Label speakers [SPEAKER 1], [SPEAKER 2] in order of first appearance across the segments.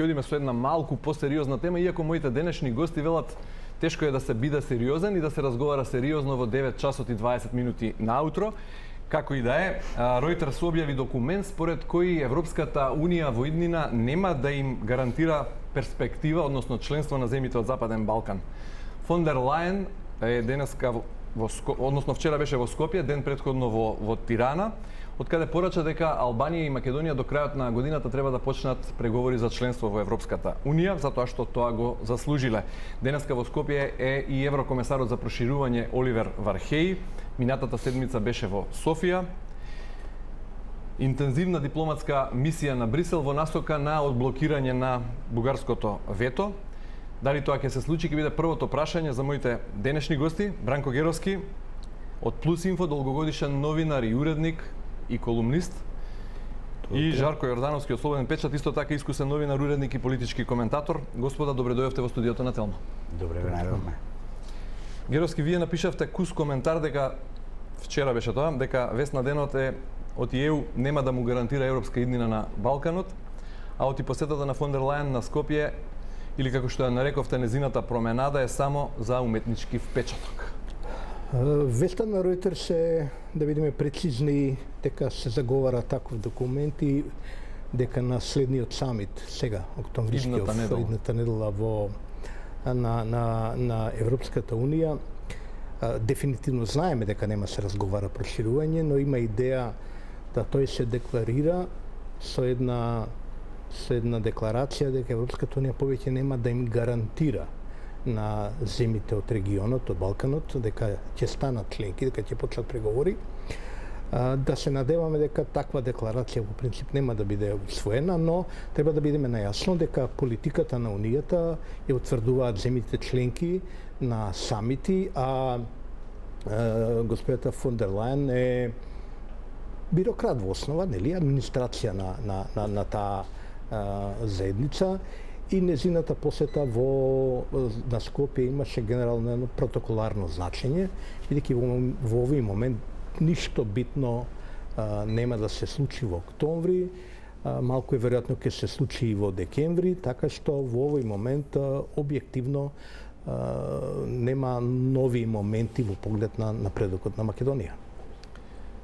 [SPEAKER 1] ќе одиме со една малку посериозна тема, иако моите денешни гости велат тешко е да се биде сериозен и да се разговара сериозно во 9 часот и 20 минути наутро. Како и да е, Reuters објави документ според кој Европската Унија во иднина нема да им гарантира перспектива, односно членство на земјите од Западен Балкан. Фон дер Лајен е денеска односно вчера беше во Скопје, ден претходно во Тирана, од каде порача дека Албанија и Македонија до крајот на годината треба да почнат преговори за членство во Европската Унија, затоа што тоа го заслужиле. Денеска во Скопје е и еврокомесарот за проширување Оливер Вархеј. Минатата седмица беше во Софија. Интензивна дипломатска мисија на Брисел во насока на одблокирање на бугарското вето. Дали тоа ќе се случи, ќе биде првото прашање за моите денешни гости. Бранко Геровски од Плюс Инфо, долгогодишен новинар и уредник и колумнист. И Жарко Јордановски од Слободен печат, исто така искусен новинар, уредник и политички коментатор. Господа, добре дојдовте во студиото на Телма.
[SPEAKER 2] Добре ве најдовме.
[SPEAKER 1] Геровски, вие напишавте кус коментар дека вчера беше тоа, дека вест на денот е од ЕУ нема да му гарантира европска иднина на Балканот, а од и посетата на фон дер Лајен на Скопје, или како што ја нарековте, незината променада е само за уметнички впечаток.
[SPEAKER 3] Веста на Reuters е, да видиме прецизни, дека се заговара таков документ и дека на следниот самит сега, октомврискиот, идната недела на Европската Унија, дефинитивно знаеме дека нема се разговара проширување, но има идеја да тој се декларира со една декларација дека Европската Унија повеќе нема да им гарантира на земите од регионот, од Балканот, дека ќе станат членки, дека ќе почнат преговори. Да се надеваме дека таква декларација во принцип нема да биде усвоена, но треба да бидеме најасно дека политиката на Унијата ја утврдуваат земите членки на самити, а господата фон дер Лајен е бирократ во основа, нели, администрација на таа заедница, и незината посета на Скопје имаше генерално протоколарно значење, бидејќи во овој момент ништо битно нема да се случи во октомври, малку е веројатно ќе се случи и во декември, така што во овој момент објективно нема нови моменти во поглед на напредокот на Македонија.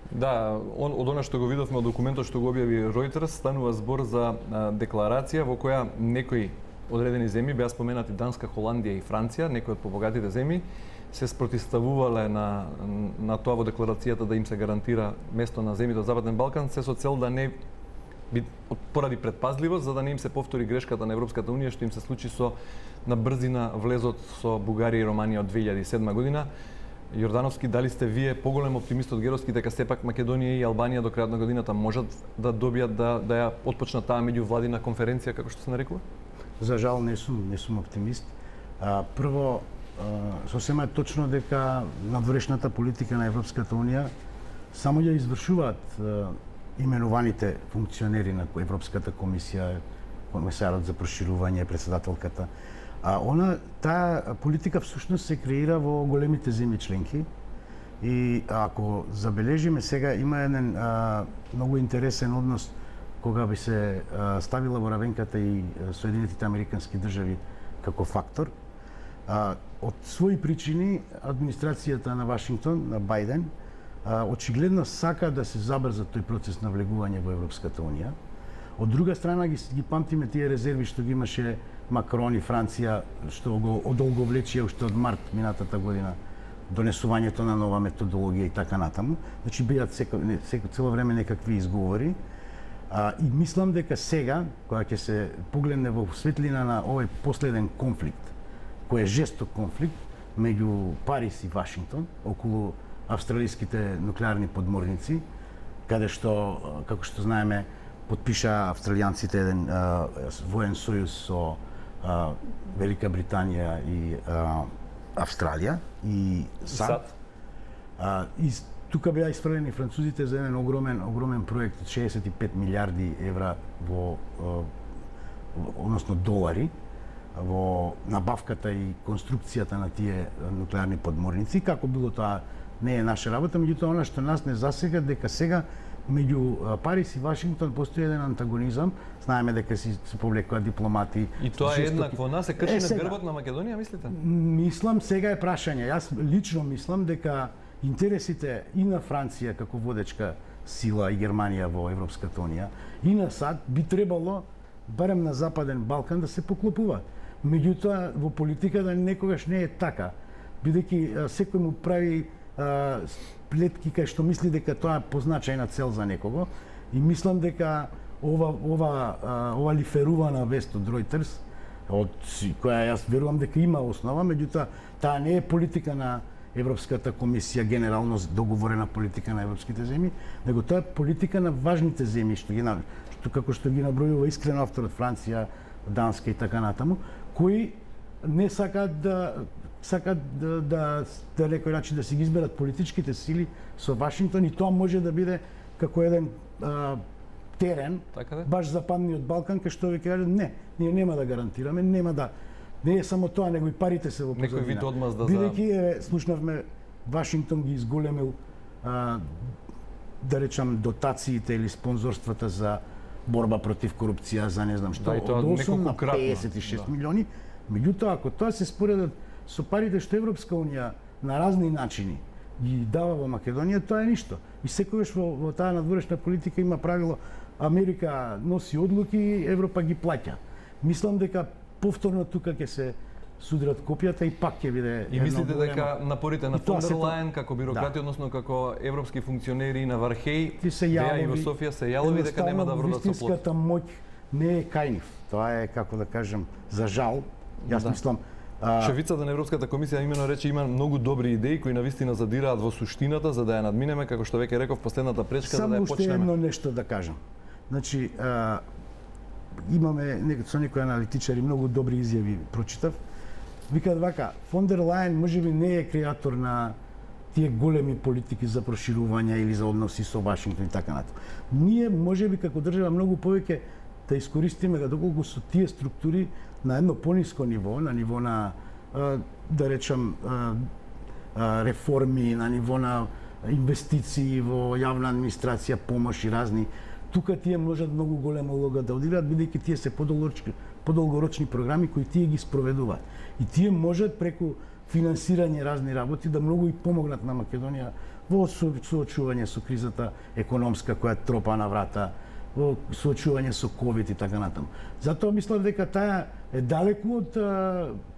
[SPEAKER 1] Да, од она што го видовме од документот што го објави Reuters, станува збор за декларација во која некои одредени земји, беа споменати Данска, Холандија и Франција, некои од побогатите земји, се спротивставувале на тоа во декларацијата да им се гарантира место на земјите од Западен Балкан, се со цел да не поради предпазливост, за да не им се повтори грешката на Европската Унија што им се случи со на брзина влезот со Бугарија и Романија од 2007 година. Јордановски, дали сте вие поголем оптимист од Геровски дека сепак Македонија и Албанија до крајот на годината можат да добијат да ја отпочнат таа меѓувладина конференција, како што се нарекува?
[SPEAKER 2] За жал не сум оптимист. Прво, сосема е точно дека надворешната политика на Европската Унија само ја извршуваат именуваните функционери на Европската комисија, комесарот за проширување, председателката. Таа политика всушност се креира во големите земји членки и ако забележиме сега има еден многу интересен однос кога би се ставила во равенката и Соединетите Американски држави како фактор. Од своји причини администрацијата на Вашингтон, на Бајден, очигледно сака да се забрза тој процес на влегување во Европската Унија. Од друга страна ги памтиме тие резерви што ги имаше Макрон и Франција, што го одолговлечија уште од март минатата година, донесувањето на нова методологија и така натаму. Значи беа цело време некакви изговори. И мислам дека сега, кога ќе се погледне во светлина на овој последен конфликт, кој е жесток конфликт меѓу Париз и Вашингтон околу австралиските нуклеарни подморници, каде што, како што знаеме, потпиша австралијанците еден воен сојуз со Велика Британија и Австралија и САД. И тука беа испрлени французите за еден огромен проект од 65 милиарди евра односно долари во набавката и конструкцијата на тие нуклеарни подморници. Како било тоа не е наша работа, меѓутоа она што нас не засега дека сега меѓу Париз и Вашингтон постои еден антагонизам. Знаеме дека се повлекуваат дипломати.
[SPEAKER 1] И тоа е еднакво нас се крши на грбот на Македонија, мислите?
[SPEAKER 2] Мислам, сега е прашање. Јас лично мислам дека интересите и на Франција како водечка сила и Германија во Европската унија и на САД би требало барем на Западен Балкан да се поклопуваат. Меѓутоа во политиката некогаш не е така, бидејќи секој му прави плетки кај што мисли дека тоа е позначајна цел за некого, и мислам дека ова лиферувана вест од Reuters, која јас верувам дека има основа, меѓутоа таа не е политика на Европската комисија, генерално договорена политика на европските земји, него тоа е политика на важните земји, како што ги набројува искрен автор од Франција, Данска и така натаму, кои не сакаат да некој начин да си ги изберат политичките сили со Вашингтон, и тоа може да биде како еден терен, баш западниот Балкан, кај што ви кажат, не, ние нема да гарантираме, не е само тоа, него и парите се во позадина.
[SPEAKER 1] Некој вид одмазда за...
[SPEAKER 2] Бидејќи слушнавме, Вашингтон ги изголемил, да речам, дотациите или спонзорствата за борба против корупција, за не знам што, од 8 на 56 милиони. Меѓутоа, ако тоа се споредат со парите што Европска унија на разни начини ги дава во Македонија, тоа е ништо. И секогаш во таа надворешна политика има правило: Америка носи одлуки, Европа ги плаќа. Мислам дека повторно тука ќе се судрат копијата и пак ќе биде...
[SPEAKER 1] И мислите дека напорите на фон дер Лајен како бирократи, односно како европски функционери на Вархеј, беа и во Софија, се јалови дека нема да вродат со плод?
[SPEAKER 2] Вистинската моќ не е кај нив. Тоа е, како да кажем, за жал. Јас мислам...
[SPEAKER 1] Шефицата на Европската комисија имено рече има многу добри идеи кои навистина задираат во суштината за да ја надминеме, како што веќе реков, последната пречка за да ја почнеме.
[SPEAKER 2] Само уште едно нешто да кажам. Значи, имаме со некои аналитичари многу добри изјави, прочитав. Викаат вака: фон дер Лајен можеби не е креатор на тие големи политики за проширување или за односи со Вашингтон и така натаму. Ние можеби како држава многу повеќе да искористиме доколку со тие структури на едно пониско ниво, на ниво на, да речам, реформи, на ниво на инвестиции во јавна администрација, помош и разни. Тука тие можат многу голема улога да одиграат, бидејќи тие се подолгорочни програми кои тие ги спроведуваат. И тие можат преку финансирање разни работи да многу и помогнат на Македонија во соочување со кризата економска која тропа на врата, во соочување со ковид и така натаму. Затоа мислам дека таа е далеку од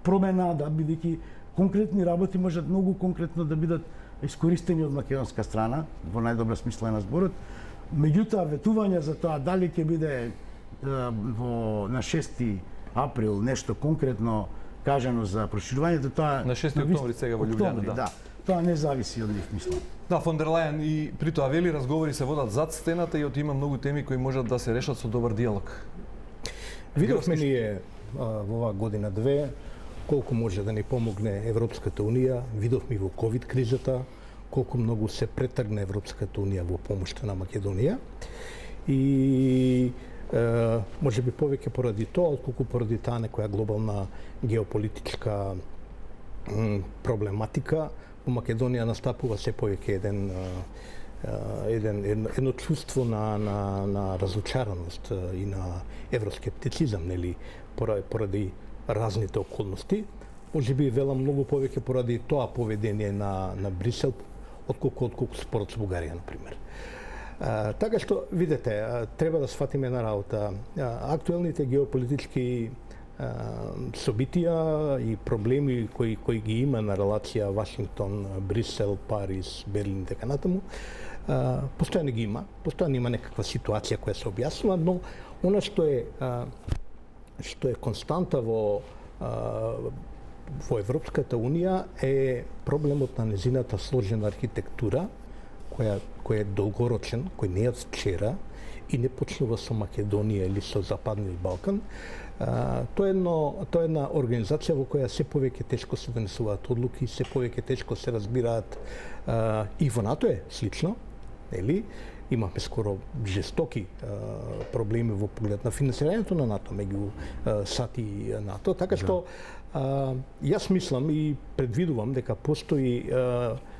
[SPEAKER 2] променада, бидејќи конкретни работи можат многу конкретно да бидат искористени од македонска страна, во најдобра смисла на зборот. Меѓутоа, ветување за тоа дали ќе биде на 6 април нешто конкретно кажано за проширувањето, тоа
[SPEAKER 1] на 6 октомври сега во Љубљана,
[SPEAKER 2] да. Тоа не зависи од нив, мислам.
[SPEAKER 1] Да, фон дер Лајен и при тоа вели разговори се водат зад стената и од има многу теми кои можат да се решат со добар диалог.
[SPEAKER 3] Видовме ние во оваа година-две колку може да ни помогне Европската унија, видовме во ковид кризата колку многу се претргна Европската унија во помошта на Македонија и може би повеќе поради тоа, отколку поради таа некоја глобална геополитичка проблематика. Во Македонија настапува се повеќе едно чувство на разочараност и на евроскептицизам, нели, поради разните околности. Може би велам многу повеќе поради тоа поведение на Брисел, отколку спорот со Бугарија, например. Така што, видете, треба да сватиме една работа. Актуелните геополитички собитија и проблеми кои ги има на релација Вашингтон, Брисел, Париз, Берлин и така натаму, постојано ги има. Постојано има некаква ситуација која се објаснува, но она што е константа во Европската унија е проблемот на незината сложена архитектура, кој е долгорочен, кој не е од вчера и не почнува со Македонија или со Западниот Балкан. Тоа е една организација во која се повеќе тешко се донесуваат одлуки, се повеќе тешко се разбираат, и во НАТО е слично, нели? имавме скоро жестоки проблеми во поглед на финансирањето на НАТО меѓу САД и НАТО, така што јас мислам и предвидувам дека постои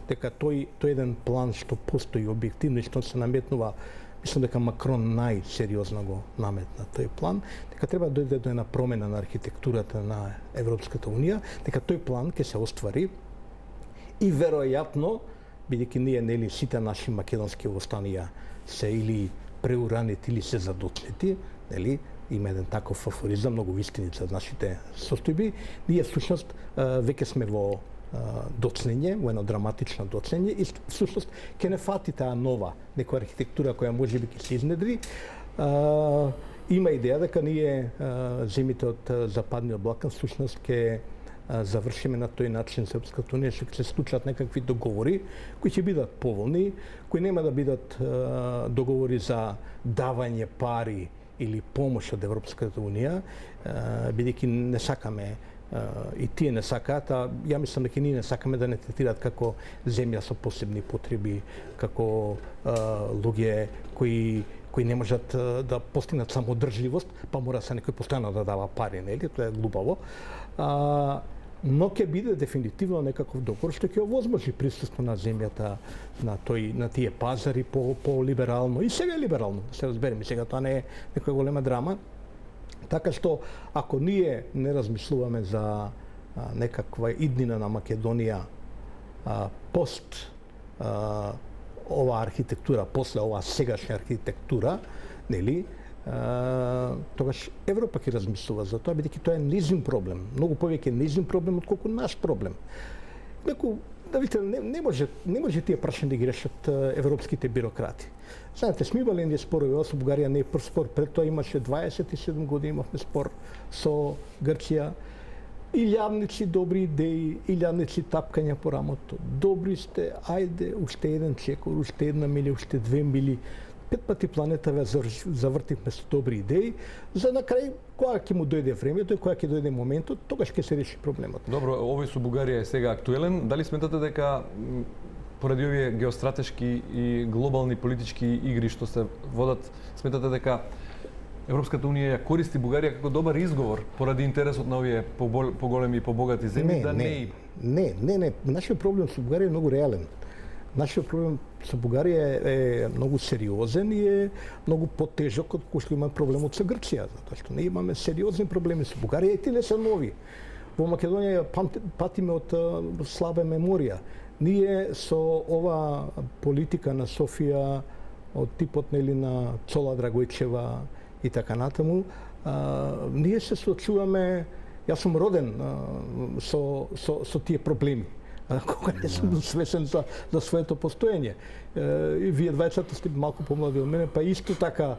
[SPEAKER 3] дека тој еден план што постои објективно и што се наметнува, мислам дека Макрон најсериозно го наметна тој план, дека треба да дојде до една промена на архитектурата на Европската унија, дека тој план ќе се оствари и веројатно, бидејќи ние нели сите наши македонски востанија се или преуранети или се задоцнети, нели има еден таков афоризам, многу вистиница од нашите состојби, ние всушност веќе сме во доцнење, во едно драматично доцнење и всушност ќе не фати таа нова некоја архитектура која можеби ќе се изнедри. Има идеја дека ние земите од Западниот Балкан всушност ќе завршиме на тој начин Српската унија, што ќе се склучат некакви договори кои ќе бидат поволни, кои нема да бидат договори за давање пари или помош од Европската унија, бидејќи не сакаме и тие не сакаат, а ја мислам дека ние не сакаме да не третираат како земја со посебни потреби, како луѓе кои не можат да постигнат самодржливост, па мора се некој постојано да дава пари, нели? Тоа е глупаво. Но ќе биде дефинитивно некаков договор што ќе овозможи присуство на земјата на тие пазари по либерално и сега е либерално, да се разбереме, сега тоа не е некоја голема драма. Така што ако ние не размислуваме за некаква иднина на Македонија пост оваа архитектура, после оваа сегашна архитектура, нели, тогаш Европа ќе размислува за тоа, бидејќи тоа е нејзин проблем, многу повеќе нејзин проблем отколку наш проблем. Да видите, не може тие прашања да ги решат европските бюрократи. Знаете, сме имали ние спорови, со Бугарија не е прв спор, пред тоа имаше 27 години имавме спор со Грција. Илјадници добри идеи, илјадници тапкања по рамото. Добри сте, ајде, уште еден чекор, уште една мили, уште 2 мили. 5 пати планета ве завртивме со добри идеи, за на крај, кога ќе му дојде времето и кога ќе дојде моментот, тогаш ќе се реши проблемот.
[SPEAKER 1] Добро, овој со Бугарија е сега актуелен. Дали сметате дека поради овие геостратешки и глобални политички игри што се водат, сметате дека Европската унија ја користи Бугарија како добар изговор поради интересот на овие поголеми и побогати земји да не?
[SPEAKER 3] Не. Нашиот проблем со Бугарија е многу реален. Нашиот проблем со Бугарија е многу сериозен и е многу потежок од кој што има проблемот со Грција, затоа што ние имаме сериозни проблеми со Бугарија и тие не се нови. Во Македонија патиме од слаба меморија. Ние со ова политика на Софија од типот нели на Цола Драгојчева и така натаму, ние се соочуваме, јас сум роден со тие проблеми. Кога не сум свесен за своето постоење. И вие двајцата сте малку помлади од мене, па исто така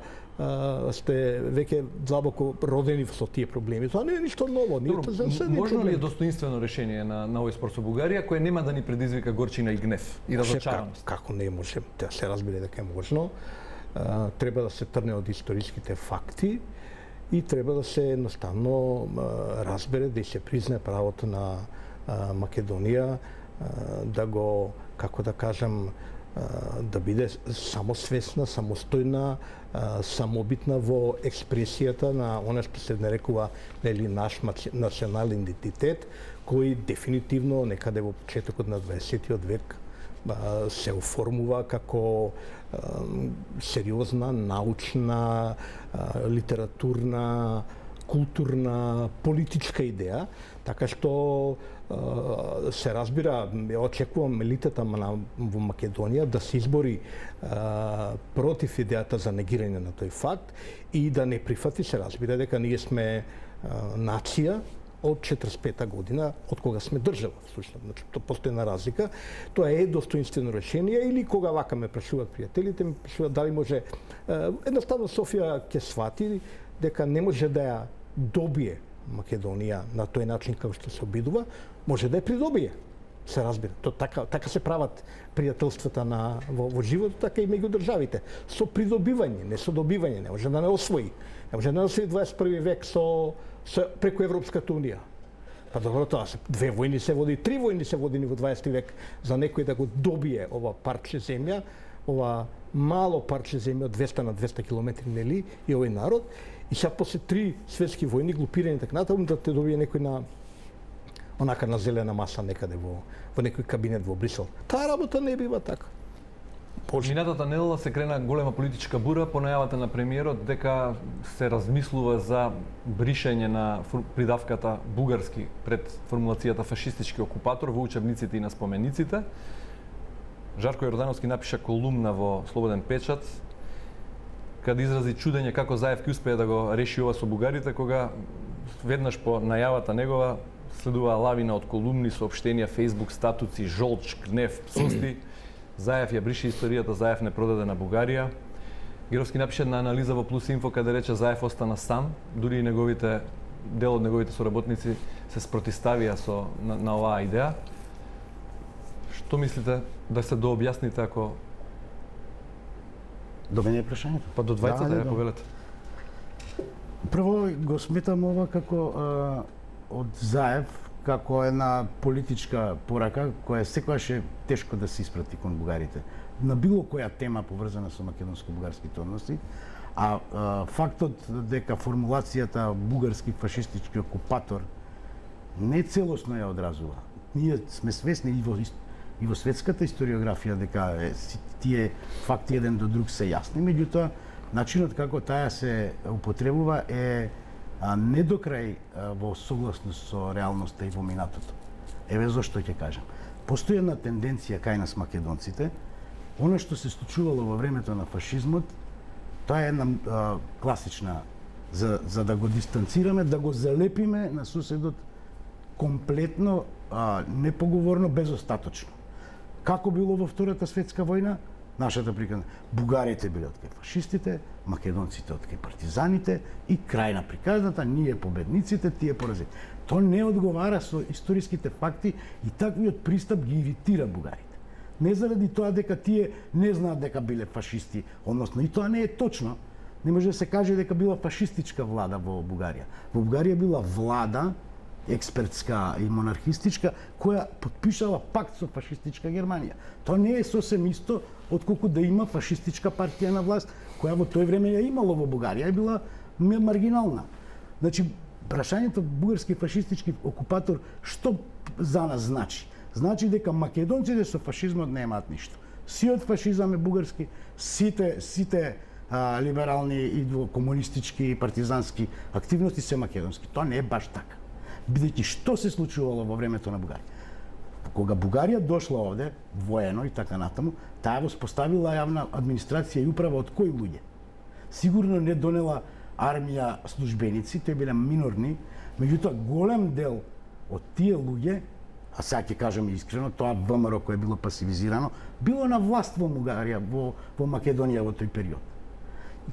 [SPEAKER 3] сте веќе длабоко родени со тие проблеми. Тоа не е ништо ново.
[SPEAKER 1] Можно ли е достоинствено решение на овој спор со Бугарија, кој нема да ни предизвика горчина и гнев и разочараност?
[SPEAKER 3] Како не може? Тоа се разбира дека е можно. Треба да се трне од историските факти и треба да се едноставно разбере да се признае правото на Македонија да го, како да кажам, да биде самосвесна, самостојна, самобитна во експресијата на она што се нарекува нели наш национален идентитет, кој дефинитивно некаде во почетокот на 20-тиот век се оформува како сериозна, научна, литературна, културна, политичка идеја, така што се разбира, очекувам елитата во Македонија да се избори против идејата за негирање на тој факт и да не прифати, се разбира дека ние сме нација од 45-та година, од кога сме држава, всушност. Значи, тоа постои една разлика. Тоа е достоинствено решение или кога вака ме прашуваат пријателите, ме прашуваат дали може едноставно Софија ќе свати дека не може да ја добие Македонија на тој начин како што се обидува, може да ја придобие. Се разбира. Така се прават пријателствата во животот, така и меѓу државите. Со придобивање, не со добивање. Не може да не освои. Не може да не освои 21 век преку Европската унија. Па добро, тоа се 2 војни се води, 3 војни се водени во 20 век за некој да го добие ова парче земја. ова мало парче земја од 200 на 200 километри, нели, и овој народ, и сега после 3 светски војни, глупирани и така натаму, да те добие некој на онака на зелена маса некаде во некој кабинет во Брисел. Таа работа не бива така.
[SPEAKER 1] Минатата недела се крена голема политичка бура по најавата на премиерот дека се размислува за бришење на придавката бугарски пред формулацијата фашистички окупатор во учебниците и на спомениците. Жарко Јордановски напиша колумна во Слободен печат, каде изрази чудење како Заев ќе успее да го реши ова со бугарите, кога веднаш по најавата негова следува лавина од колумни, соопштенија, фејсбук статуци, жолч, гнев, псости. Заев ја брише историјата, Заев не продаде на Бугарија. Геровски напише на анализа во Плюс Инфо каде рече Заев остана сам, дури и дел од неговите соработници се спротиставија на оваа идеја. Што мислите да се дообјасните ако
[SPEAKER 2] До мене е прашањето?
[SPEAKER 1] Па до двајцата ја повелете.
[SPEAKER 2] Прво го сметам ова како од Заев како една политичка порака која секогаш е тешко да се испрати кон бугарите на било која тема поврзана со македонско-бугарските односи, а фактот дека формулацијата бугарски фашистички окупатор не целосно ја одразува. Ние сме свесни и во светската историографија дека тие факти еден до друг се јасни, меѓутоа начинот како таа се употребува е не до крај во согласност со реалноста и во минатото. Еве зошто ќе кажам. Постои една тенденција кај нас македонците, она што се случувало во времето на фашизмот, тоа е една класична за да го дистанцираме, да го залепиме на суседот комплетно непоговорно, безостаточно. Како било во Втората светска војна? Нашата приказна. Бугарите биле од кај фашистите, македонците од кај партизаните и крај на приказната, ние победниците, тие поразени. Тоа не одговара со историските факти и таквиот пристап ги иритира бугарите. Не заради тоа дека тие не знаат дека биле фашисти, односно и тоа не е точно. Не може да се каже дека била фашистичка влада во Бугарија. Во Бугарија била влада експертска и монархистичка, која подпишала пакт со фашистичка Германија. Тоа не е сосем исто отколку да има фашистичка партија на власт, која во тој време ја имало во Бугарија, е била маргинална. Значи, прашањето бугарски фашистички окупатор, што за нас значи? Значи дека македонците со фашизмот немаат ништо. Сиот фашизам е бугарски, сите либерални и комунистички и партизански активности се македонски. Тоа не е баш така. Бидејќи што се случувало во времето на Бугарија? Кога Бугарија дошла овде, воено и така натаму, таа воспоставила јавна администрација и управа од кои луѓе? Сигурно не донела армија службеници, тој биле минорни, меѓутоа голем дел од тие луѓе, а сега ќе кажам искрено, тоа ВМРО кое било пасивизирано, било на власт во Бугарија, во Македонија во тој период.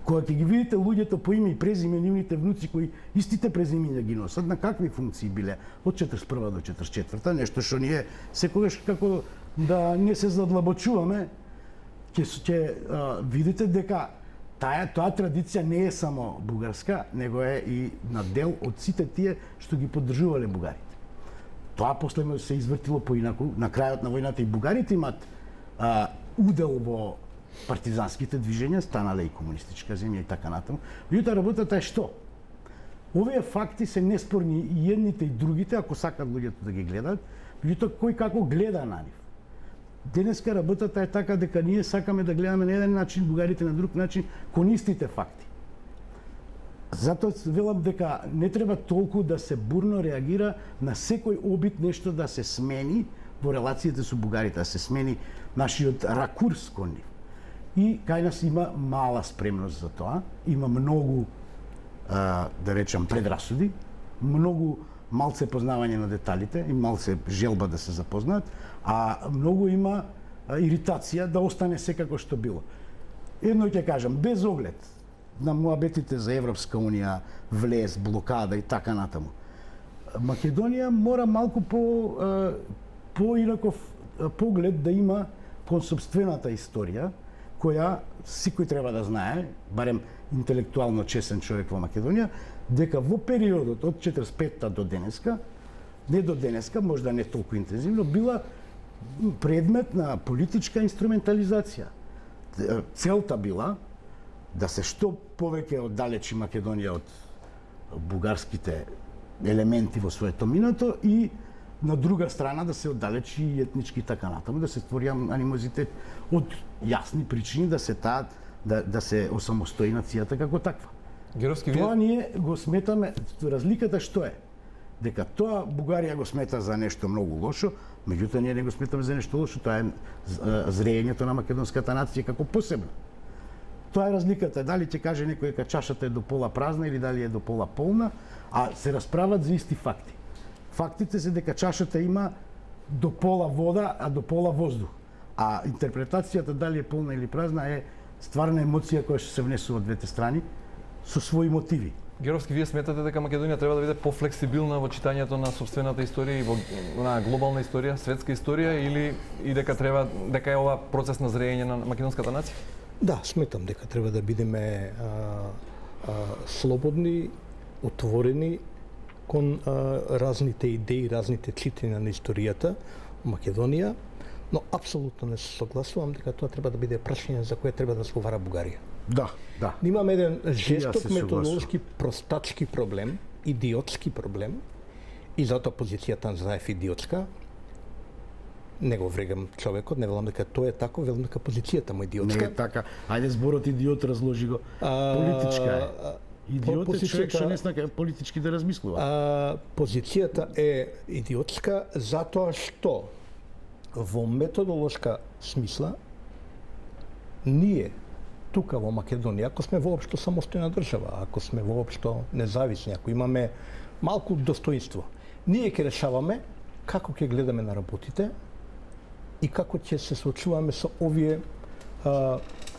[SPEAKER 2] Кога ќе ги видите луѓето по име и презиме, нивните внуци кои истите презимиња ги носат, на какви функции биле од 41 до 44, нешто што ние секогаш како да не се задлабочуваме, ќе видите дека таа традиција не е само бугарска, него е и на дел од сите тие што ги поддржувале бугарите. Тоа после се извртило поинаку, на крајот на војната и бугарите имат удел во партизанските движења, станале и комунистичка земја и така натаму. Меѓутоа работата е што? Овие факти се неспорни и едните и другите, ако сакат луѓето да ги гледаат, меѓутоа кој како гледа на нив. Денеска работата е така дека ние сакаме да гледаме на еден начин, бугарите на друг начин, кон истите факти. Затоа велам дека не треба толку да се бурно реагира на секој обид нешто да се смени во релациите со бугарите, да се смени нашиот ракурс кон нив. И кај нас има мала спремност за тоа, има многу, да речам, предрасуди, многу малце познавање на деталите и малце желба да се запознаат, а многу има иритација да остане секако што било. Едно ќе кажам, без оглед на муабетите за Европска унија, влез, блокада и така натаму. Македонија мора малку поинаков поглед да има кон сопствената историја, која секој треба да знае, барем интелектуално чесен човек во Македонија, дека во периодот од 45-та до денеска, не до денеска, можда не толку интензивно, била предмет на политичка инструментализација. целта била да се што повеќе оддалечи Македонија од бугарските елементи во своето минато и на друга страна да се оддалечи и етнички така натаму, да се створи анимозитет од јасни причини да се осамостои нацијата како таква.
[SPEAKER 1] Геровски,
[SPEAKER 2] Тоа ние го сметаме, разликата што е? Дека тоа Бугарија го смета за нешто многу лошо, меѓутоа ние не го сметаме за нешто лошо, тоа е зреењето на македонската нација како посебна. Тоа е разликата, дали ќе каже некој дека чашата е до пола празна или дали е до пола полна, а се расправат за исти факти. Фактите се дека чашата има до пола вода, а до пола воздух. А интерпретацијата дали е полна или празна е стварна емоција која што се внесува од двете страни со своји мотиви.
[SPEAKER 1] Геровски, вие сметате дека Македонија треба да биде пофлексибилна во читањето на сопствената историја и во на глобална историја, светска историја, или и дека е ова процес на зреење на македонската нација?
[SPEAKER 3] Да, сметам дека треба да бидеме слободни, отворени кон разните идеи, разните читања на историјата во Македонија, но апсолутно не се согласувам дека тоа треба да биде прашање за кое треба да разговара Бугарија.
[SPEAKER 2] Да.
[SPEAKER 3] Имаме еден жесток методолошки простачки проблем, идиотски проблем, и затоа позицијата на Заев идиотска. Не го врегам човекот, не велам дека тоа е тако, велам дека позицијата му идиотска.
[SPEAKER 2] Не е така. Ајде зборот идиот разложи го. Политичка е. Идиот е човек што не снака политички да размислува.
[SPEAKER 3] Позицијата е идиотска затоа што во методолошка смисла ние тука во Македонија, ако сме воопшто самостојна држава, ако сме воопшто независни, ако имаме малку достоинство, ние ќе решаваме како ќе гледаме на работите и како ќе се соочуваме со овие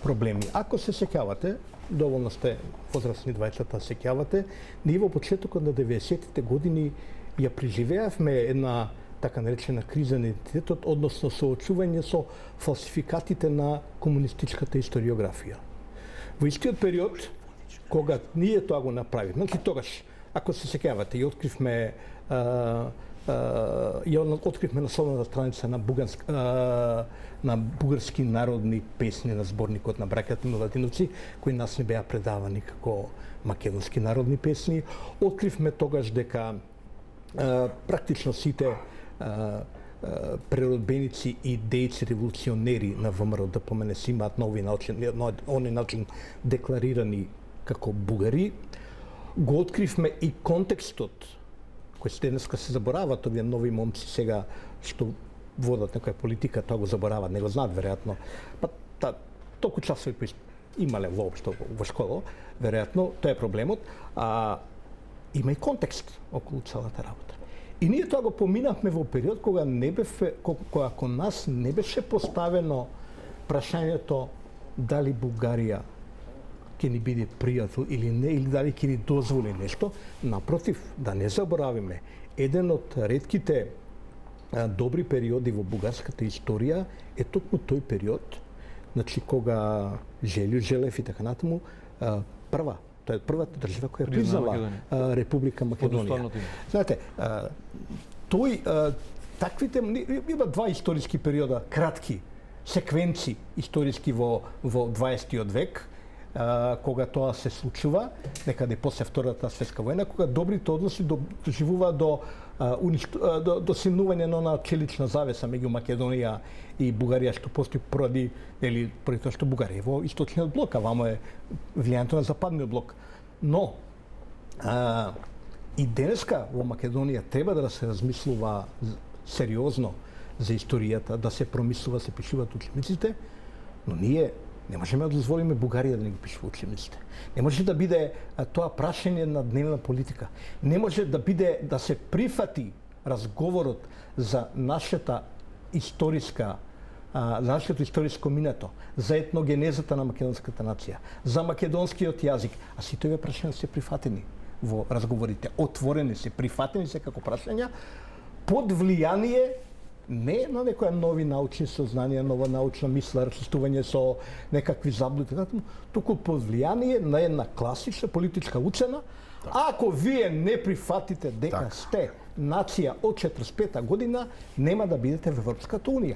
[SPEAKER 3] проблеми. Ако се сеќавате, доволно сте возрастни двајцата сеќавате, ние во почетокот на 90-тите години ја преживеавме една така наречена криза на идентитетот, односно соочување со фалсификатите на комунистичката историографија. Во истиот период, кога ние тоа го направивме, значи тогаш, ако се сеќавате, ја откривме насlovната страница на бугарски народни песни на зборникот на браќата Миладиновци, кои нас не беа предавани како македонски народни песни. Откривме тогаш дека практично сите преродбеници и дејци револуционери на ВМРО ДПМН си имаат на оној начин декларирани како бугари. Го откривме и контекстот кој се денеска се заборават, овие нови момци сега што водат некоја политика, тоа го заборават, не го знаат веројатно. Па толку часови имале воопшто во школа, веројатно тоа е проблемот, има и контекст околу целата работа. И ние тоа го поминавме во период кога кон нас не беше поставено прашањето дали Бугарија ќе ни биде пријател или не, или дали ќе ни дозволи нешто. Напротив, да не заборавиме, еден од ретките добри периоди во бугарската историја е токму тој период, значи кога Желјо Желев и така натаму, тоа е првата држава која признала Република Македонија. Знаете, таквите има два историски периода, кратки секвенци историски во 20-тиот век, кога тоа се случува, некаде после Втората светска војна, кога добрите односи доживува до симнување на челична завеса меѓу Македонија и Бугарија, што постои поради тоа што Бугарија во источниот блок, а вамо е влијанието на западниот блок. Но и денеска во Македонија треба да се размислува сериозно за историјата, да се промислува, се пишуваат учебниците, но ние не можеме да дозволиме Бугарија да не го пишува учебниците. Не може да биде тоа прашање на дневна политика. Не може да биде да се прифати разговорот за нашето историско минато, за етногенезата на македонската нација, за македонскиот јазик, а сите овие прашања се прифатени во разговорите, отворени се, прифатени се како прашања под влијание не на некоја нови научни сознанија, нова научна мисла, разчистување со некакви заблуди, туку под влијание на една класична политичка уцена. Ако вие не прифатите дека сте нација од 45-та година, нема да бидете во Европската унија.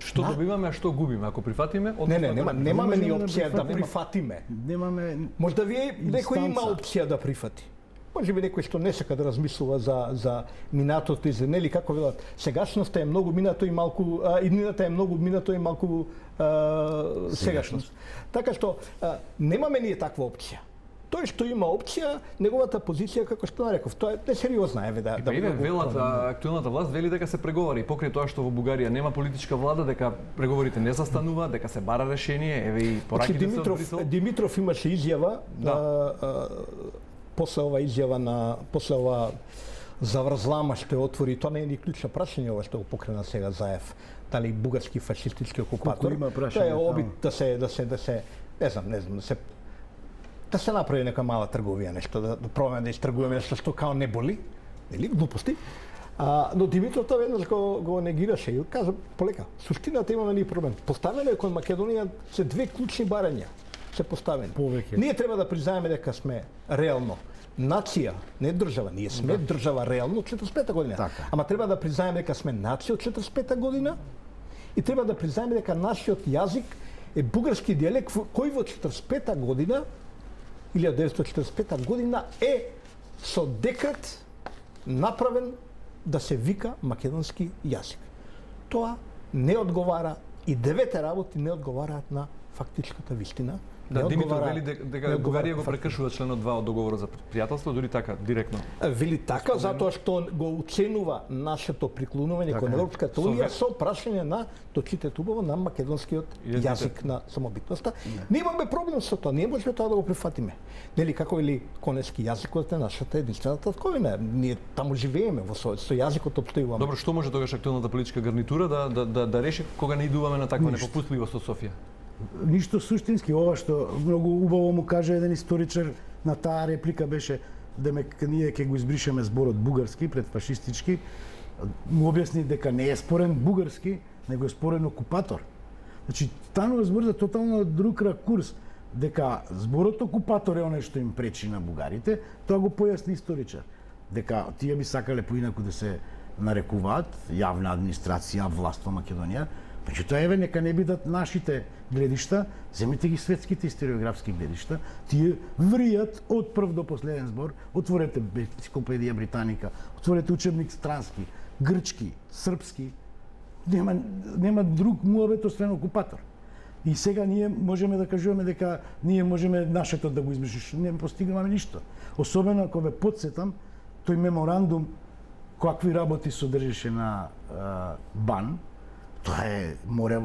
[SPEAKER 1] Што добиваме, а што губиме ако прифатиме?
[SPEAKER 3] Немаме ни опција да прифатиме.
[SPEAKER 2] Немаме.
[SPEAKER 3] Можда вие некој има опција да прифати. Може би некој што не сака да размислува за минатото и за нели како велат, сегашноста е многу минато и малку иднината е многу минато и малку сегашност. Така што немаме ние таква опција. Тој што има опција, неговата позиција како што нареков, тоа е несериозна еве да
[SPEAKER 1] велат актуелната власт вели дека се преговари покрај тоа што во Бугарија нема политичка влада, дека преговорите не застанува, дека се бара решение, еве и пораките се од Брисел.
[SPEAKER 3] Димитров имаше изјава после ова заврзлама што отвори, тоа не е ни клучно прашање ова што го покрена сега Заев, дали бугарски фашистички окупатор. Тоа е обид да се не знам, да се направи нека мала трговија, нешто да пробаме да истргуваме нешто што као не боли, нели глупости. Но Димитров тоа веднаш го негираше и кажа полека. Суштината имаме ни проблем. Поставено е кон Македонија се две клучни барања се поставени.
[SPEAKER 2] Повеќе.
[SPEAKER 3] Ние треба да признаеме дека сме реално нација, не држава. Ние сме држава реално од 45-та година.
[SPEAKER 2] Така.
[SPEAKER 3] Ама треба да признаеме дека сме нација од 45-та година и треба да признаеме дека нашиот јазик е бугарски дијалект кој во 45-та година 1945 година е со декрет направен да се вика македонски јазик. Тоа не одговара и девете работи не одговараат на фактичката вистина.
[SPEAKER 1] Да, Димитров вели дека Бугарија го прекршува членот 2 од договорот за пријателство, дури така, директно.
[SPEAKER 3] Вели така, затоа што го уценува нашето приклонување кон Европската унија со прашање на точите тубаво на македонскиот јазик на самобитноста. Ние имаме проблем со тоа, ние можеме тоа да го прифатиме. Нели како или конески јазикот е нашата единствена татковина. Ние таму живееме, со јазикот опстојуваме.
[SPEAKER 1] Добро, што може тогаш актуелната политичка гарнитура да реши кога не идуваме на таква непопустливост со Софија?
[SPEAKER 2] Ништо суштински, ова што многу убаво му каже еден историчар на таа реплика беше демек ние ќе го избришеме зборот бугарски пред фашистички, му објасни дека не е спорен бугарски, него е спорен окупатор. Значи, станува збор за тотално друг ракурс, дека зборот окупатор е оној што им пречи на бугарите, тоа го појасни историчар. Дека тие би сакале поинаку да се нарекуваат јавна администрација, власт во Македонија. Значи, тоа еве нека не бидат нашите гледишта, земете ги светските историографски гледишта, тие вријат од прв до последен збор, отворете енциклопедија британика, отворете учебник странски, грчки, српски, нема друг муабет освен окупатор. И сега ние можеме да кажуваме дека ние можеме нашето да го измислиш, не постигнуваме ништо. Особено ако ве потсетам, тој меморандум какви работи содржеше на БАН, тоа е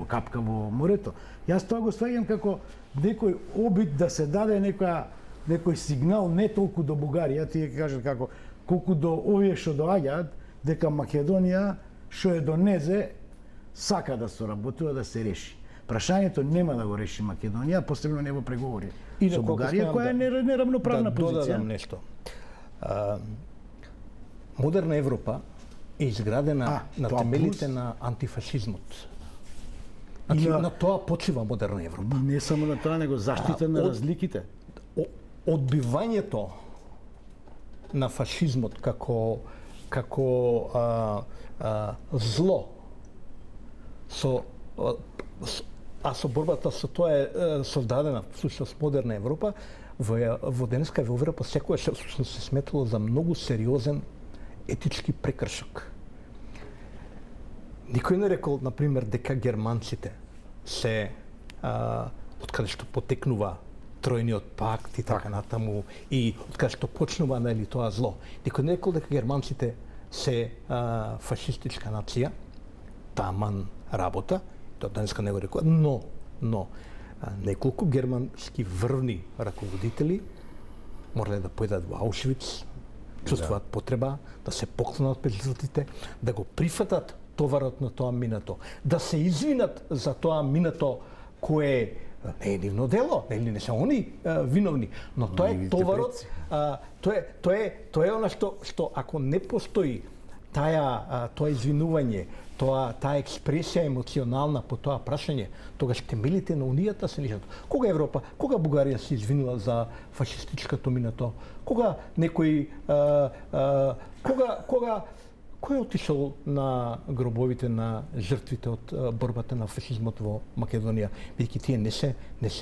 [SPEAKER 2] капка во морето. Јас тоа го сваѓам како некој обид да се даде некој сигнал не толку до Бугарија, тие кажат како колку до овие што доаѓаат, дека Македонија што е до незе сака да соработува да се реши. Прашањето нема да го реши Македонија, посебно не во преговори со Бугарија, која е неравноправна позиција.
[SPEAKER 3] Да додадам нешто. Модерна Европа е изградена на темелите на антифашизмот. Значи, на тоа почива модерна Европа.
[SPEAKER 2] Не само на тоа, него заштита на разликите.
[SPEAKER 3] Одбивањето на фашизмот како зло со борбата со тоа е создадена всушност модерна Европа во денеска Европа секогаш всушност се сметало за многу сериозен етички прекршок. Никој не рекол, например, дека германците се откаде што потекнува тројниот пакт и така натаму и откаде што почнува нели тоа зло. Никој не рекол дека германците се фашистичка нација, таман работа, тоа денеска не го рекува, но неколку германски врвни раководители морале да појдат во Аушвиц, чувствуваат потреба да се поклонат пред жртвите, да го прифатат товарот на тоа минато, да се извинат за тоа минато кое не е нивно дело, не се они виновни, но тоа е товарот, тоа е она што ако не постои тоа извинување, таа експресија емоционална по тоа прашање, тогаш темелите на унијата се нишат. Кога Европа, кога Бугарија се извинила за фашистичкото минато? Кога некој Кој е отишол на гробовите на жртвите од борбата на фашизмот во Македонија? Бидејќи тие не се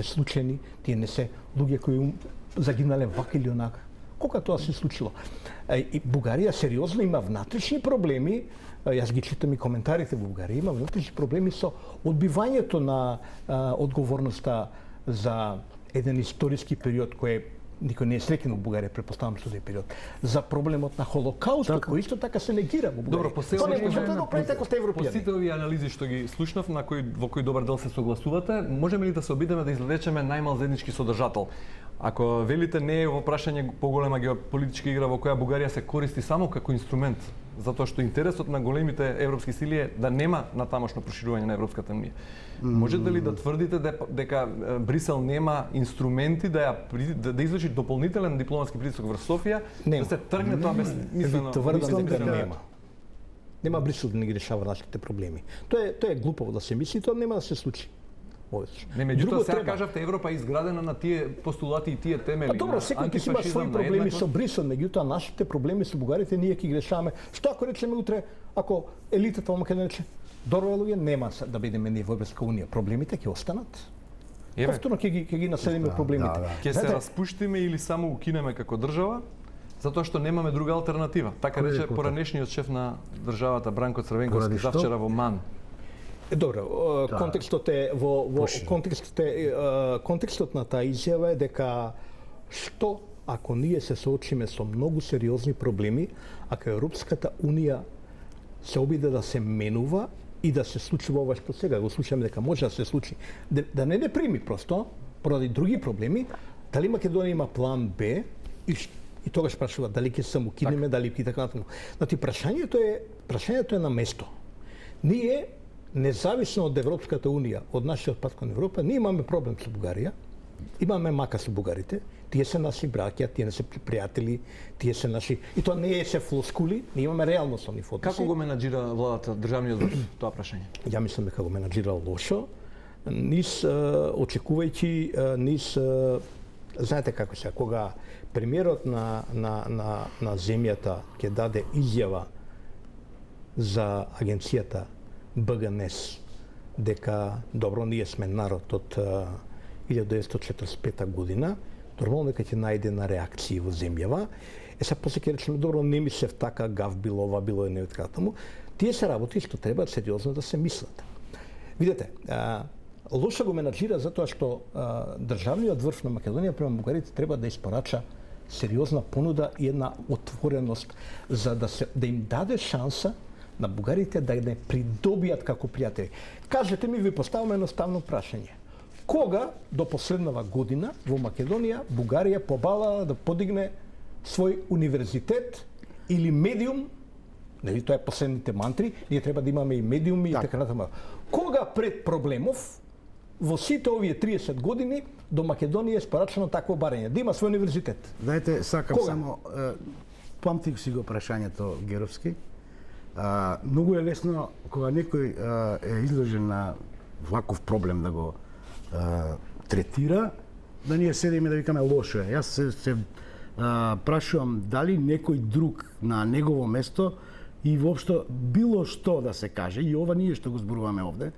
[SPEAKER 3] случајни, тие не се луѓе кои загинале вака или онака. Кога тоа се случило? И Бугарија сериозно има внатрешни проблеми. Јас ги читам и коментарите во Бугарија. Има внатрешни проблеми со одбивањето на одговорноста за еден историски период кој никој не е среќен во Бугарија, претпоставам со тој период, за проблемот на Холокаустот, кој исто така се негира во Бугарија.
[SPEAKER 1] Добро, по сите
[SPEAKER 3] овие
[SPEAKER 1] анализи што ги слушнав, во кои добар дел се согласувате, можеме ли да се обидеме да извлечеме најмал заеднички содржател? Ако велите не е во прашање поголема геополитичка игра во која Бугарија се користи само како инструмент, затоа што интересот на големите европски сили е да нема натамошно проширување на Европската унија. Можете ли да тврдите дека Брисел нема инструменти да изврши дополнителен дипломатски притисок врз Софија, да се тргне тоа безсмислено?
[SPEAKER 3] Тврдам дека нема. Нема Брисел да не ги решава нашите проблеми. Тоа е глупаво да се мисли, тоа нема да се случи.
[SPEAKER 1] Не, меѓутоа сега кажавте Европа е изградена на тие постулати и тие темели.
[SPEAKER 3] Добро, секој ќе има своји проблеми со Брисел, меѓутоа нашите проблеми со бугарите ние ќе ги решаваме. Што ако речеме утре, ако елитата во Македонија рече, добро луѓе, нема да бидеме ние во Европска унија, проблемите ќе останат. Повторно ќе ги наследиме проблемите.
[SPEAKER 1] Ќе се распуштиме или само укинеме како држава? Затоа што немаме друга алтернатива. Така рече поранешниот шеф на државата Бранко Црвенковски завчера во МАН.
[SPEAKER 3] Добро, контекстот е контекстот на таа изјава е дека што ако ние се соочиме со многу сериозни проблеми, ако Европската унија се обиде да се менува и да се случува ова што сега го слушаме дека може да се случи, да не прими просто поради други проблеми, дали Македонија има план Б и тогаш прашува дали ќе се укинеме, дали ќе така натаму. Значи прашањето е на место. Ние независно од Европската унија, од нашиот пат кон Европа, ние имаме проблем со Бугарија, имаме мака со бугарите, тие се наши браќа, тие не се пријатели, тие се наши... И тоа не е се флоскули, ние имаме реално со нив односи.
[SPEAKER 1] Како го менаџира владата, државниот врв, тоа прашање?
[SPEAKER 3] Ја мислам дека го менаџира лошо, очекувајќи знаете како се, кога премиерот на земјата ќе даде изјава за агенцијата БГНЕС дека добро ние сме народ од 1945 година, нормално дека ќе најде на реакции во земјава. Сега после ќе речеме добро не мислев така, гав било, ова било и не така таму. Тие се работи што треба сериозно да се мислат. Видете, лошо го менаџира затоа што државниот врв на Македонија према бугарите треба да испорача сериозна понуда и една отвореност за да им даде шанса на бугарите да не придобијат како пријатели. Кажете ми, ви поставаме едноставно прашање. Кога до последнава година во Македонија Бугарија побала да подигне свој универзитет или медиум, нели тоа е последните мантри, ние треба да имаме и медиуми и така натаму. Кога пред проблемов во сите овие 30 години до Македонија е спорачено такво барање, да има свој универзитет?
[SPEAKER 2] Знаете, сакам само памтих си го прашањето Геровски. Многу е лесно кога некој е изложен на ваков проблем да го третира, да ние седиме да викаме лошо е. Јас се прашувам дали некој друг на негово место и воопшто било што да се каже, и ова ние што го зборуваме овде,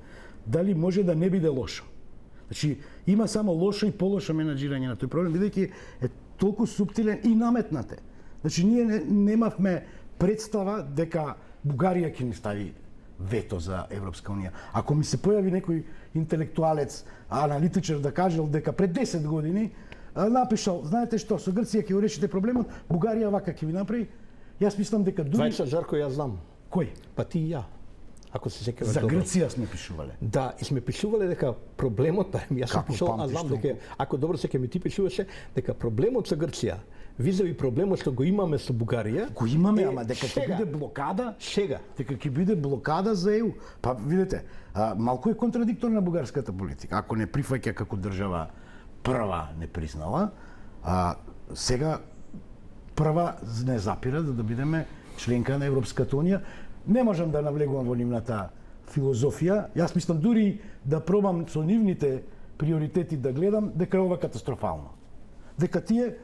[SPEAKER 2] дали може да не биде лошо. Значи, има само лошо и полошо менаџирање на тој проблем, бидејќи е толку суптилен и наметнате. Значи, ние немавме представа дека Бугарија ќе ни стави вето за Европска унија. Ако ми се појави некој интелектуалец, аналитичар да кажел дека пред 10 години напишал, знаете што, со Грција ќе го решите проблемот, Бугарија вака ќе ви направи. Јас мислам дека дури...
[SPEAKER 3] Вајца Жарко, јас знам.
[SPEAKER 2] Кој?
[SPEAKER 3] Па ти и ја. Ако се сеќаваш
[SPEAKER 2] за
[SPEAKER 3] добро.
[SPEAKER 2] Грција сме пишувале.
[SPEAKER 3] Да, и сме пишувале дека проблемот, јас сум пишал, а знам дека ако добро се ми ти пишуваше дека проблемот со Грција визави проблемот што го имаме со Бугарија.
[SPEAKER 2] Го имаме, ама дека ќе биде блокада.
[SPEAKER 3] Шега.
[SPEAKER 2] Дека ќе биде блокада за ЕУ. Па видите, малку е контрадикторна бугарската политика. Ако не прифаќа како држава прва не признала, сега прва не запира да бидеме членка на Европската унија. Не можам да навлегувам во нивната филозофија. Јас мислам дури да пробам со нивните приоритети да гледам дека е ова катастрофално. Дека тие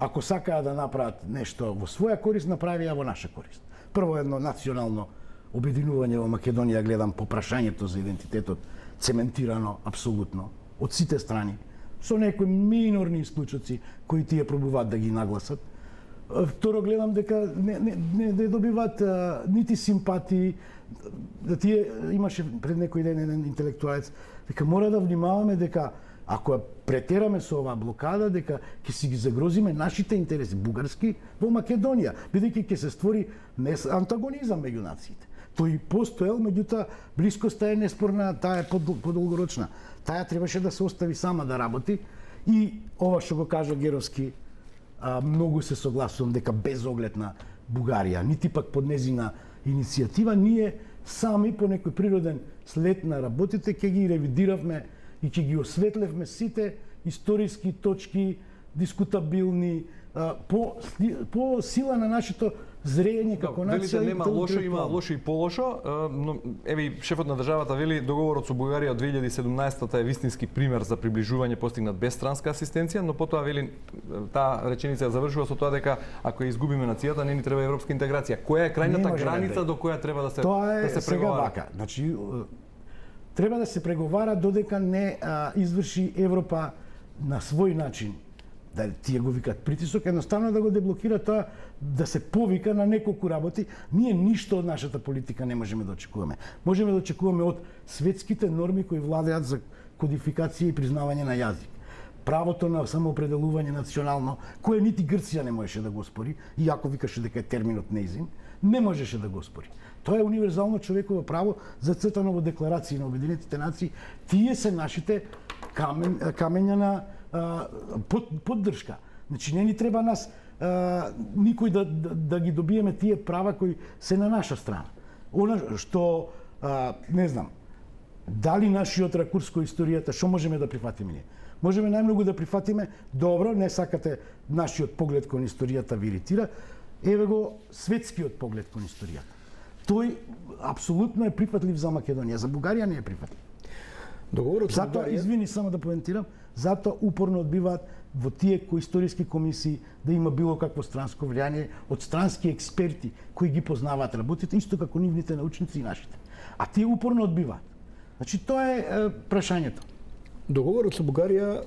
[SPEAKER 2] ако сакаат да направат нешто во своја корист, направија во наша корист. Прво едно национално обединување во Македонија, гледам по прашањето за идентитетот, цементирано апсолутно од сите страни, со некои минорни исклучоци кои тие пробуваат да ги нагласат. Второ, гледам дека не добиваат нити симпатии, да тие имаше пред некој ден еден интелектуалец, дека мора да внимаваме дека ако претераме со оваа блокада, дека ќе си ги загрозиме нашите интереси бугарски во Македонија, бидејќи ќе се створи антагонизам меѓу нациите. Тој постоел, меѓутоа блискоста е неспорна, таа е подолгорочна. Таа требаше да се остави сама да работи и ова што го кажа Геровски, многу се согласувам дека без оглед на Бугарија, нити пак под незина иницијатива, ние сами по некој природен след на работите ќе ги ревидиравме и ќе ги осветлевме сите историски точки, дискутабилни, по сила на нашето зрење како нација.
[SPEAKER 1] Велите нема лошо, има лошо и полошо, но еве и шефот на државата вели договорот со Бугарија од 2017 е вистински пример за приближување постигнат без странска асистенција, но потоа вели таа реченица ја завршува со тоа дека ако ја изгубиме нацијата, не ни треба европска интеграција. Која е крајната граница до која треба да се
[SPEAKER 2] тоа
[SPEAKER 1] да се преговара?
[SPEAKER 2] Сега вака, значи треба да се преговара додека не изврши Европа на свој начин, да тие го викат притисок, едноставно да го деблокира тоа, да се повика на неколку работи. Ние ништо од нашата политика не можеме да очекуваме. Можеме да очекуваме од светските норми кои владеат за кодификација и признавање на јазик. Правото на самоопределување национално, кое нити Грција не можеше да го оспори, иако викаше дека е терминот неизин, не можеше да го оспори. Тоа е универзално човеково право зацртано во декларации на Обединетите нации. Тие се нашите камења на поддршка. Значи не ни треба нас никој да ги добиеме тие права кои се на наша страна. Она што не знам, дали нашиот ракурс кој историјата, што можеме да прифатиме ние? Можеме најмногу да прифатиме, добро, не сакате нашиот поглед кон историјата ви иритира, еве го светскиот поглед кон историјата. Тој апсолутно е прифатлив за Македонија, за Бугарија не е прифатлив.
[SPEAKER 3] Договорот со
[SPEAKER 2] Затоа,
[SPEAKER 3] Бугарија...
[SPEAKER 2] извини, само да поентирам, затоа упорно одбиваат во тие историски комисии да има било какво странско влијание од странски експерти кои ги познаваат работите, исто како нивните научници и нашите. А тие упорно одбиваат. Значи, тоа е прашањето.
[SPEAKER 3] Договорот со Бугарија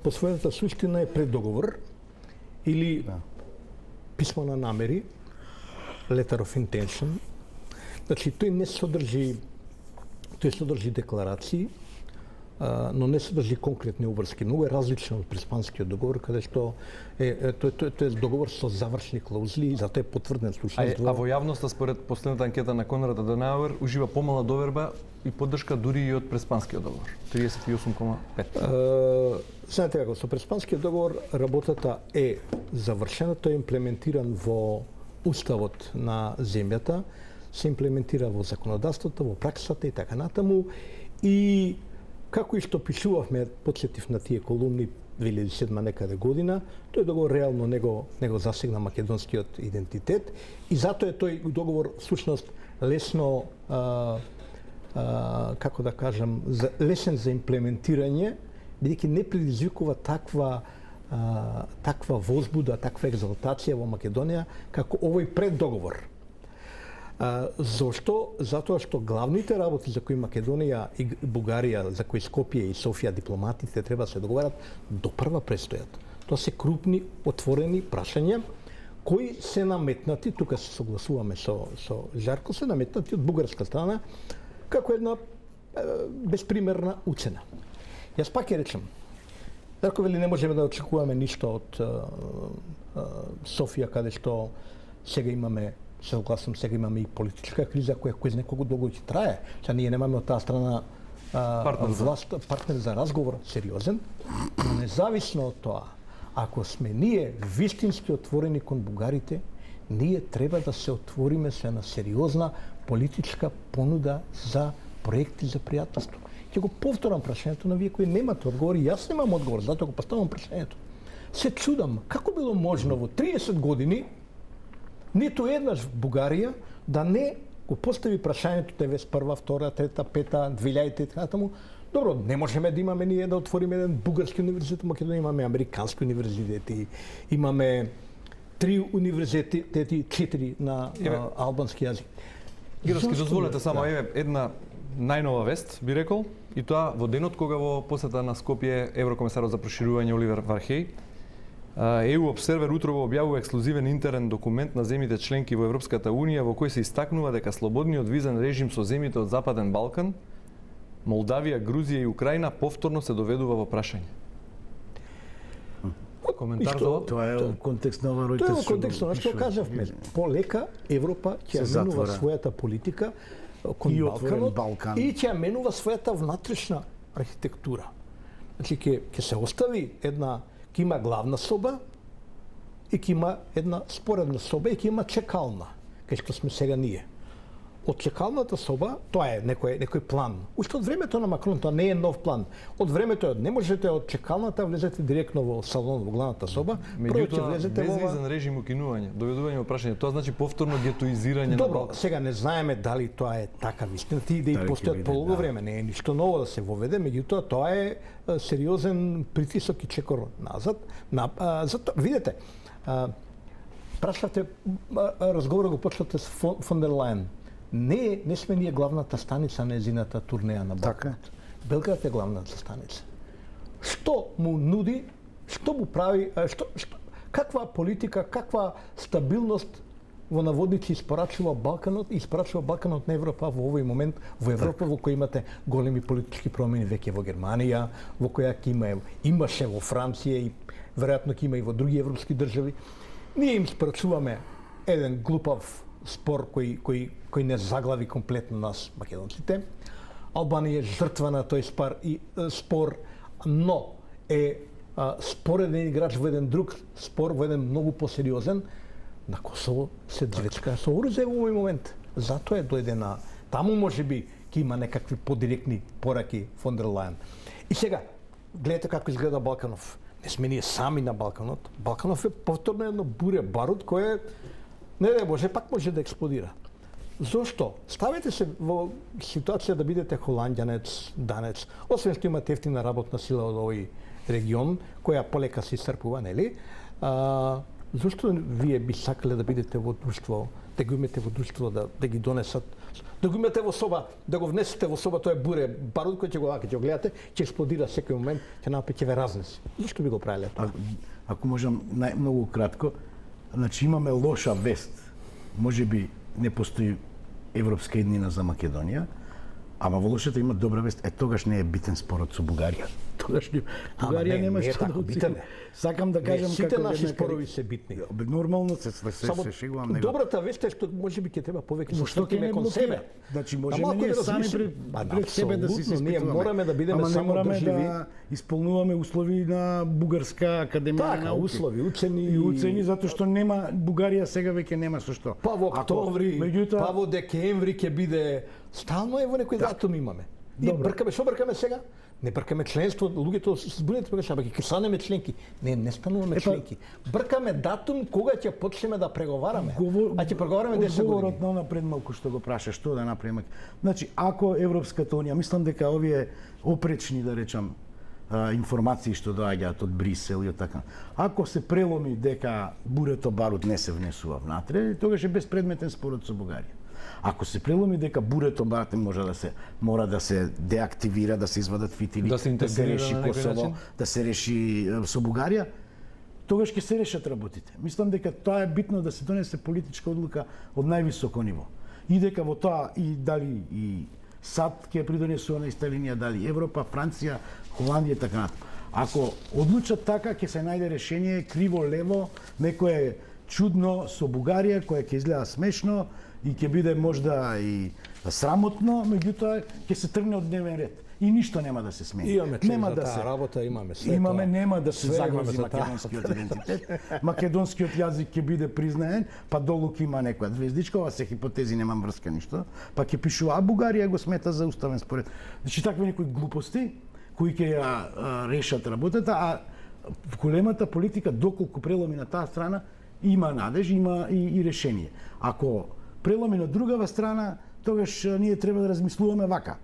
[SPEAKER 3] по својата суштина е преддоговор или писмо на намери, letter of intention. Значи, тој содржи декларации, но не содржи конкретни обврски. Многу е различно од Преспанскиот договор, каде што тој е договор со завршни клаузли и затоа е потврден слушност.
[SPEAKER 1] А во јавноста според последната анкета на Конрад Аденауер ужива помала доверба и поддршка дури и од Преспанскиот договор. 38,5.
[SPEAKER 3] Знаете како, со Преспанскиот договор работата е завршена, тој е имплементиран во уставот на земјата, се имплементира во законодавството, во праксата и така натаму. И како и што пишувавме, подсетив на тие колумни 2007 некаде година, тој договор реално не го засегна македонскиот идентитет и затоа е тој договор всушност лесно како да кажам, лесен за имплементирање, бидејќи не предизвикува таква возбуда, таква екзалтација во Македонија како овој преддоговор. Зошто? Затоа што главните работи за кои Македонија и Бугарија, за кои Скопје и Софија дипломатите треба да се договарат, допрва престојат. Тоа се крупни, отворени прашања кои се наметнати, тука се согласуваме со Жарко, се наметнати од бугарска страна како една безпримерна уцена. Јас пак ја речем, Жарко вели не можеме да очекуваме ништо од Софија, каде што сега имаме, се согласам, сега имаме и политичка криза која знае колку долго ќе трае. Сега ние немаме од таа страна партнер за разговор сериозен, но независно од тоа, ако сме ние вистински отворени кон бугарите, ние треба да се отвориме се на сериозна политичка понуда за проекти за пријателство. Ќе го повторам прашањето на вие кои немате одговор и јас немам одговор, затоа го поставам прашањето. Се чудам како било можно во 30 години ниту еднаш Бугарија да не го постави прашањето 91, 2, 3, 5, 2000 и така натаму, Добро, не можеме да имаме ние да отвориме еден бугарски универзитет, Македонија имаме американски универзитети, имаме 3 универзитети, 4 на албански јазик.
[SPEAKER 1] Гировски, дозволете само една најнова вест, би рекол, и тоа во денот кога во посета на Скопје еврокомесарот за проширување Оливер Вархеј, EU Observer утрово објавува ексклузивен интерен документ на земјите членки во Европската Унија во кој се истакнува дека слободниот визен режим со земјите од Западен Балкан, Молдавија, Грузија и Украина повторно се доведува во прашање. Коментар за ова?
[SPEAKER 2] Тоа е во контекст на Reuters.
[SPEAKER 3] Тоа е во контекст на што кажавме. Полека Европа ќе менува својата политика кон Балканот и ќе менува својата внатрешна архитектура. Значи ќе се остави една, ќе има главна соба и ќе има една споредна соба и ќе има чекална, кај што сме сега ние. Од чекалната соба, тоа е некој план. Уште од времето на Макрон, тоа не е нов план. Од времето не можете од чекалната влезете директно во салон во главната соба, прво ќе влезете во
[SPEAKER 1] безвизен режим укинување, доведување во прашање. Тоа значи повторно гетоизирање на Балкан.
[SPEAKER 3] Добро, сега не знаеме дали тоа е така вистина. Тие идеи постојат полого време, не е ништо ново да се воведе, меѓутоа тоа е сериозен притисок и чекор назад. Затоа видете, прашавте разговорот го почнате с фон дер Лајен. Не сме ние главната станица на незината турнеја на Балканот. Белград е главната станица. Што му нуди, што му прави, каква политика, каква стабилност во наводници испорачува Балканот на Европа во овој момент, во Европа во кој имате големи политички промени веќе во Германија, во која имаше во Франција и веројатно ќе има и во други европски држави. Ние им спорачуваме еден глупав спор кој не заглави комплетно нас македонците. Албанија е жртва на тој спор, но е спореден играч во еден друг спор, во еден многу посериозен. На Косово се двечка со оружје во овој момент. Затоа дојде на таму можеби ќе има некакви подиректни пораки фон дер Лајен. И сега гледате како изгледа Балканов. Не сме ние сами на Балканот. Балканов е повторно едно буре барут кое не може, пак може да експлодира. Зошто? Ставете се во ситуација да бидете холандјанец, данец, освен што имате ефтина работна сила од овој регион, која полека се исцрпува, нели? Зошто вие би сакале да бидете во друштво, да го имате во друштво, да ги донесат, да го имате во соба, да го внесете во соба, тоа е буре барут кој ќе го гледате, ќе експлодира секој момент, ќе напе, ќе ве разнеси. Зошто би го правиле тоа?
[SPEAKER 2] Ако можам многу кратко, значи имаме лоша вест. Можеби не постои европска еднина за Македонија, ама во лошата има добра вест. Тогаш не е битен спорот со Бугарија. Тогаш Бугарија нема што да битен. Сакам да кажам
[SPEAKER 3] сите наши спорови се битни.
[SPEAKER 2] Нормално се шегувам него.
[SPEAKER 3] Добрата вест е што можеби ќе треба повеќе со штокиме кон себе.
[SPEAKER 2] Значи можеме ние сами пред себе да се испитуваме.
[SPEAKER 3] Ние мораме да бидеме самоодржливи.
[SPEAKER 2] Да исполнуваме услови на Бугарска академија на науки.
[SPEAKER 3] Услови, учени
[SPEAKER 2] и учени затоа што нема Бугарија сега веќе нема со што.
[SPEAKER 3] Па во октомври, па во декември ќе биде стално е во некој датум имаме. И бркаме, што бркаме сега? Не бркаме членство, луѓето се збунете па кажа, ќе станеме членки. Не стануваме членки. Бркаме датум кога ќе почнеме да преговараме. А ќе преговараме 10 години.
[SPEAKER 2] Говорот на пред малку што го праша, што да направиме. Значи, ако Европската унија, мислам дека овие опречни, да речам, информации што доаѓаат од Брисел и од така. Ако се преломи дека бурето барут не се внесува внатре, тогаш е безпредметен спорот со Бугарија. Ако се преломи дека бурето барут мора да се деактивира, да се извадат фитили, да се реши Косово, да се реши со Бугарија, тогаш ќе се решат работите. Мислам дека тоа е битно да се донесе политичка одлука од највисоко ниво. И дека во тоа и дали и САД ќе придонесува на иста линија, дали Европа, Франција, Холандија и така натаму. Ако одлучат така, ќе се најде решение криво-лево, некое чудно со Бугарија, кое ќе изгледа смешно и ќе биде можда и срамотно, меѓутоа ќе се тргне од дневен ред. И ништо нема да се смени.
[SPEAKER 3] Нема да се работа, имаме све.
[SPEAKER 2] Имаме, нема да се загрози македонскиот идентитет. Македонскиот јазик ќе биде признаен, па долу ќе има некоја звездичка, ова се хипотези, немам врска ништо, па ќе пишува, а Бугарија го смета за уставен според. Значи такви некои глупости кои ќе ја решат работата, а големата политика доколку преломи на таа страна има надеж, има и решение. Ако преломи на другава страна, тогаш ние треба да размислуваме вака.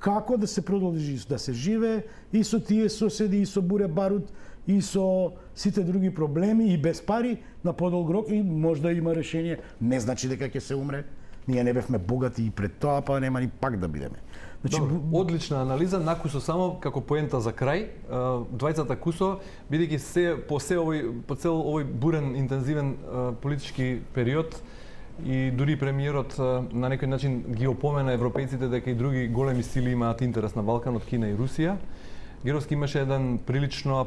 [SPEAKER 2] како да се продолжи да се живее и со тие соседи, и со буре барут, и со сите други проблеми, и без пари на подолг рок, и можда има решение. Не значи дека ќе се умре. Ние не бевме богати и пред тоа, па нема ни пак да бидеме.
[SPEAKER 1] Значи, одлична анализа, накусо само како поента за крај. Двајцата Кусо, бидејќи по цел овој бурен, интензивен политички период, и дури премиерот на некој начин ги опомена европејците дека и други големи сили имаат интерес на Балканот, Кина и Русија. Геровски имаше еден прилично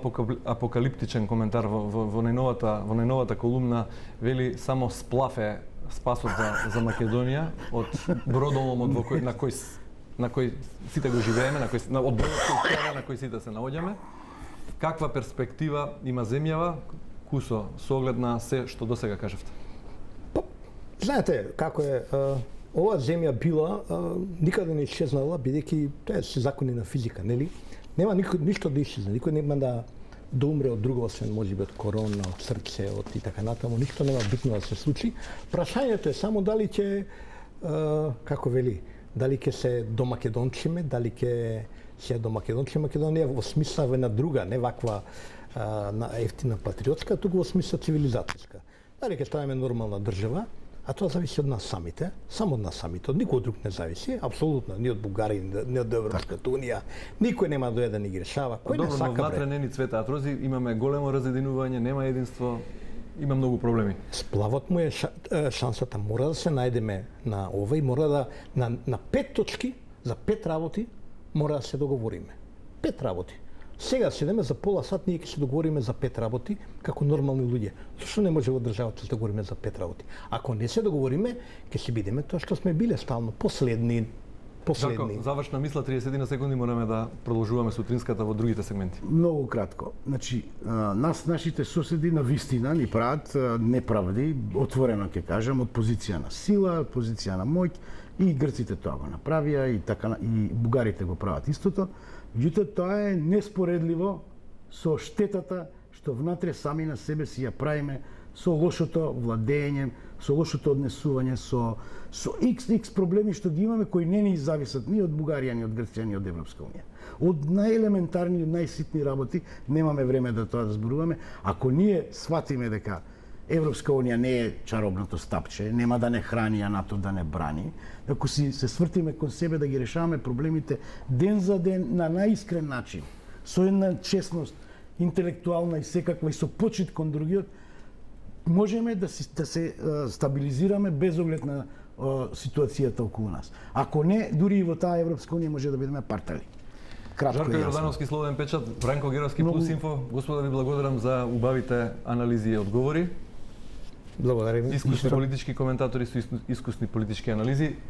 [SPEAKER 1] апокалиптичен коментар во најновата колумна, вели само сплав е спасот за Македонија од бродоломот на кој сите го живееме, од бродот на кој сите се наоѓаме. Каква перспектива има земјава, Кусо, со оглед на се што досега кажавте?
[SPEAKER 3] Знаете како е, оваа земја била никаде не исчезнала, бидејќи тоа се закони на физика, нели? Нема ништо да исчезне, никој нема да умре од друго, освен можеби од корона, од срце, од и така натаму, ништо нема битно да се случи. Прашањето е само дали ќе, како вели, дали ќе се домакедончиме, дали ќе се домакедончиме Македонија во смисла една друга, не ваква ефтина патриотска, туку во смисла цивилизацијска. Дали ќе ставиме нормална држава, а тоа зависи од нас самите, само од нас самите, од никој друг не зависи, апсолутно, ни од Бугарија, ни од Европската унија, никој нема да дојде да ни ги решава. Кој не сака,
[SPEAKER 1] бре? Добро, но ватре не ни цветаат рози, имаме големо разединување, нема единство, има многу проблеми.
[SPEAKER 3] Сплавот му е шансата, мора да се најдеме на ова и мора да на 5 точки, за 5 работи, мора да се договориме. 5 работи. Сега седеме за пола сат, ние ќе се договориме за 5 работи како нормални луѓе. Зошто не може во државата да се договориме за 5 работи? Ако не се договориме, ќе се бидеме тоа што сме биле стално, последни.
[SPEAKER 1] Жарко, завршна мисла, 30 на секунди, мораме да продолжуваме сутринската во другите сегменти.
[SPEAKER 2] Многу кратко. Значи, нашите соседи на вистина ни прават неправди, отворено ќе кажам, од позиција на сила, од позиција на моќ, и грците тоа го направија, и бугарите го прават истото. Меѓутоа, тоа е неспоредливо со штетата што внатре сами на себе си ја правиме, со лошото владење, со лошото однесување, со XX проблеми што ги имаме, кои не ни зависат ни од Бугарија, ни од Грција, ни од Европска унија. Од најелементарни, од најситни работи, немаме време да тоа да зборуваме. Ако ние сватиме дека Европска унија не е чаробното стапче, нема да не храни, а НАТО да не брани. Ако се свртиме кон себе да ги решаваме проблемите ден за ден на најискрен начин, со една честност, интелектуална и секаква, и со почит кон другиот, можеме да се стабилизираме без оглед на ситуацијата околу нас. Ако не, дури и во таа Европска унија може да бидеме партали.
[SPEAKER 1] Жарко Јордановски, Словен печат, Бранко Геровски, Плюс Инфо. Господа, ви благодарам за убавите анализи и одговори.
[SPEAKER 3] Благодарам.
[SPEAKER 1] Искусни политички коментатори со искусни политички анализи.